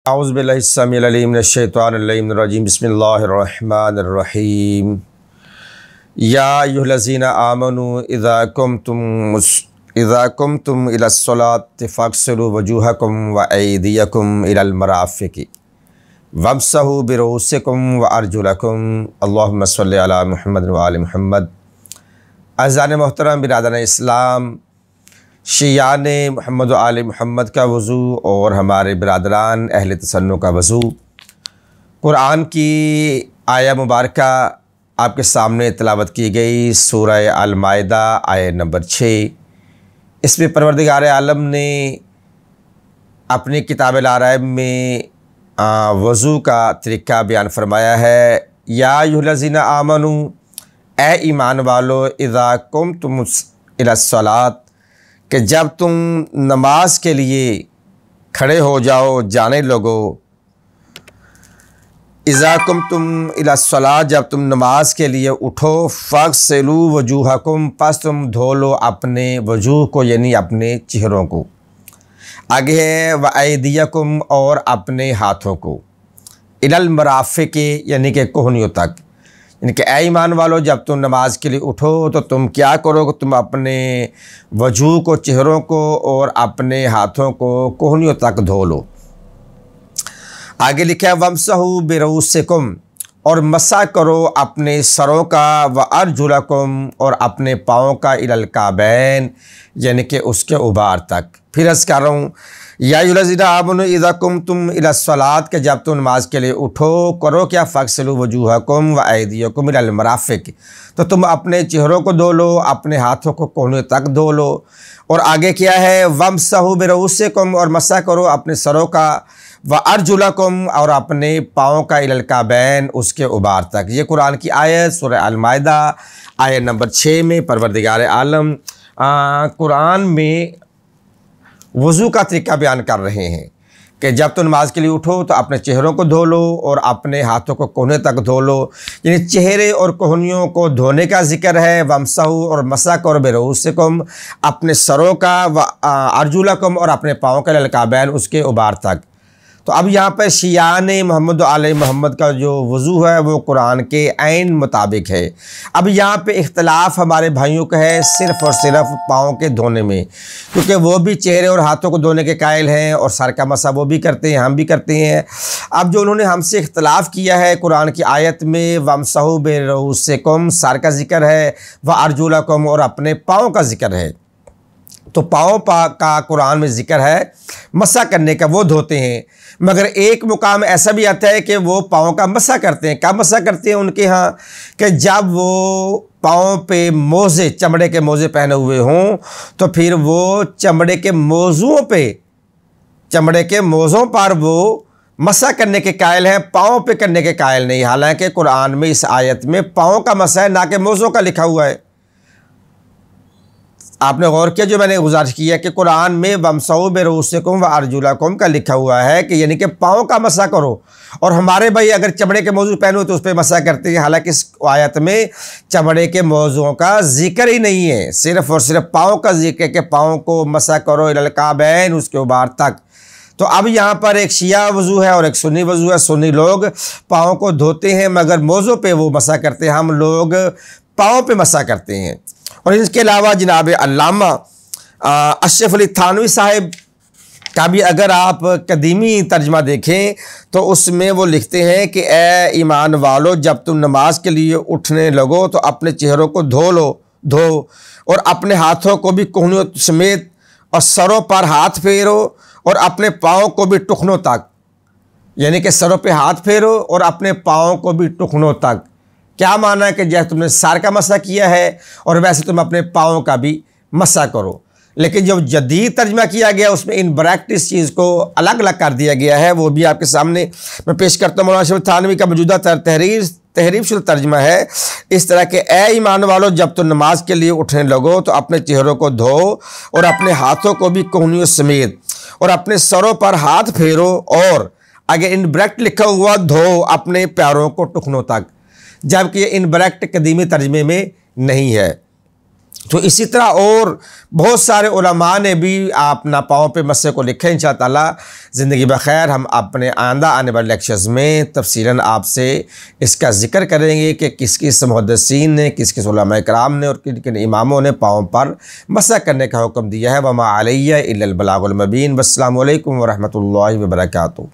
औज़ु बिल्लाहि स्समीइल अलीम मिनश्शैतानिर्रजीम बिस्मिल्लाहिर्रहमानिर्रहीम। या अय्युहल्लज़ीना आमनू इज़ा कुमतुम इलस्सलाति फ़ग़सिलू वजूहकुम व अयदियकुम इलल मराफ़िक़ि वम्सहू बिरुऊसिकुम व अर्जुलकुम। अल्लाहुम्मा सल्लि अला मुहम्मद व आलि मुहम्मद। अज़ान मोहतरम बिरादरान इस्लाम, शियान मोहम्मद आल मोहम्मद का वज़ू और हमारे बिरादरान अहले तसन्नु का वज़ू। कुरान की आया मुबारका आपके सामने तिलावत की गई सूरह अल माइदा आया नंबर 6। इसमें परवरदिगार आलम ने अपनी किताब अल आराइब में वज़ू का तरीक़ा बयान फरमाया है। या अय्युहल्लज़ीना आमनू, ए ईमान वालो, इज़ा कुमतुम इलस्सलात, कि जब तुम नमाज के लिए खड़े हो जाओ, जाने लगो। इज़ा कुमतुम इलस्सलात, जब तुम नमाज के लिए उठो। फ़ग़सिलू वजूहकुम, पस तुम धो लो अपने वजूह को, यानी अपने चेहरों को। आगे है व अयदियकुम, और अपने हाथों को। इलल मराफ़िक़ि, यानी कि कोहनियों तक। यानी कि ऐ ईमान वालो, जब तुम नमाज के लिए उठो तो तुम क्या करो, तुम अपने वजू को, चेहरों को और अपने हाथों को कोहनियों तक धो लो। आगे लिखा है वम्सहू बिरुऊसिकुम, और मसा करो अपने सरों का। व अर्जुलकुम, और अपने पाँव का। इलल काबैन, यानी कि उसके उबार तक। फिर अर्ज़ कर रहा हूँ, या अय्युहल्लज़ीना आमनू इज़ा कुमतुम इलस्सलात, के जब तुम नमाज के लिए उठो, करो क्या। फ़ग़सिलू वजूहकुम व अयदियकुम इलल मराफ़िक़, तो तुम अपने चेहरों को धो लो, अपने हाथों को कोहनियों तक धो लो। और आगे क्या है, वम्सहू बिरुऊसिकुम, और मसा करो अपने सरों का। व अर्जुलकुम, और अपने पाँव का। इलल काबैन, उसके उबार तक। ये कुरान की आयत सूरह अल माइदा आयत नंबर 6 में परवरदिगार आलम कुरान में वज़ू का तरीक़ा बयान कर रहे हैं कि जब तुम नमाज के लिए उठो तो अपने चेहरों को धो लो और अपने हाथों को कोहने तक धो लो। यानी चेहरे और कोहनियों को धोने का जिक्र है। वम्सहू, और मसा करो बिरुऊसिकुम, अपने सरों का। व अर्जुलकुम, और अपने पाँव का। इलल काबैन, उसके उबार तक। तो अब यहाँ पर शियान मोहम्मद आले मोहम्मद का जो वज़ू है वो कुरान के ऐन मुताबिक है। अब यहाँ पे इख्तलाफ हमारे भाइयों का है सिर्फ़ और सिर्फ पाँव के धोने में, क्योंकि वो भी चेहरे और हाथों को धोने के कायल हैं और सर का मसा वो भी करते हैं, हम भी करते हैं। अब जो उन्होंने हमसे इख्तलाफ किया है, कुरान की आयत में वम्सहू बिरुऊसिकुम सर का जिक्र है, व अर्जुलकुम, और अपने पाँव का जिक्र है। तो पाँव का कुरान में जिक्र है मसा करने का, वो धोते हैं। मगर एक मुकाम ऐसा भी आता है कि वो पाँव का मसा करते हैं। कब मसा करते हैं उनके यहाँ, कि जब वो पाँव पे मोज़े, चमड़े के मोज़े पहने हुए हों, तो फिर वो चमड़े के मोज़ों पर वो मसा करने के कायल हैं, पाँव पे करने के कायल नहीं। हालांकि कुरान में इस आयत में पाँव का मसा है, ना कि मोज़ों का लिखा हुआ है। आपने गौर किया जो मैंने गुजारिश की है कि कुरान में वम्सहू बिरुऊसिकुम व अर्जुलकुम का लिखा हुआ है कि यानी कि पाँव का मसा करो। और हमारे भाई अगर चमड़े के मौजू पहने हो तो उस पर मसा करते हैं। हालांकि इस आयत में चमड़े के मौजूओं का जिक्र ही नहीं है, सिर्फ़ और सिर्फ पाँव का जिक्र है कि पाँव को मसा करो इलल काबैन, उसके उबार तक। तो अब यहाँ पर एक शिया वज़ू है और एक सुन्नी वज़ू है। सुन्नी लोग पाँव को धोते हैं मगर मौजों पे वो मसा करते हैं, हम लोग पाँव पे मसा करते हैं। और इसके अलावा जनाब अल्लामा अशरफ अली थानवी साहिब का भी अगर आप कदीमी तर्जमा देखें तो उसमें वो लिखते हैं कि ए ईमान वालो, जब तुम नमाज के लिए उठने लगो तो अपने चेहरों को धो और अपने हाथों को भी कोहनियों समेत, और सरों पर हाथ फेरो और अपने पाँव को भी टुखनों तक। यानी कि सरों पे हाथ फेरो और अपने पाँव को भी टुखनों तक। क्या माना है कि जैसे तुमने सर का मसा किया है और वैसे तुम अपने पाँव का भी मसा करो। लेकिन जो जदीद तर्जमा किया गया उसमें इन ब्रैकेट इस चीज़ को अलग अलग कर दिया गया है, वो भी आपके सामने मैं पेश करता हूँ। मौलाना अशरफ थानवी का मौजूदा तहरीर शुदा तर्जमा है इस तरह के, ए ईमान वालों, जब तुम नमाज के लिए उठने लगो तो अपने चेहरों को धो और अपने हाथों को भी कोहनियों समेत, और अपने सरों पर हाथ फेरो, और आगे इन ब्रैकेट लिखा हुआ धो अपने पैरों को टुखनों तक, जबकि इन ब्रैकेट कदीमी तर्जमे में नहीं है। तो इसी तरह और बहुत सारे उलमा ने भी अपना पाँव पे मसले को लिखे। इंशाअल्लाह ताला ज़िंदगी बखैर हम अपने आइंदा आने वाले लेक्चर्स में तफसीलन आपसे इसका ज़िक्र करेंगे कि किस किस मुहद्दिसीन ने, किस किस उलमा इकराम ने और किन किन इमामों ने पाँव पर मसा करने का हुक्म दिया है। वमा अलैया इल्लल बलागुल मुबीन। वस्सलामु अलैकुम व रहमतुल्लाहि व बरकातुहू।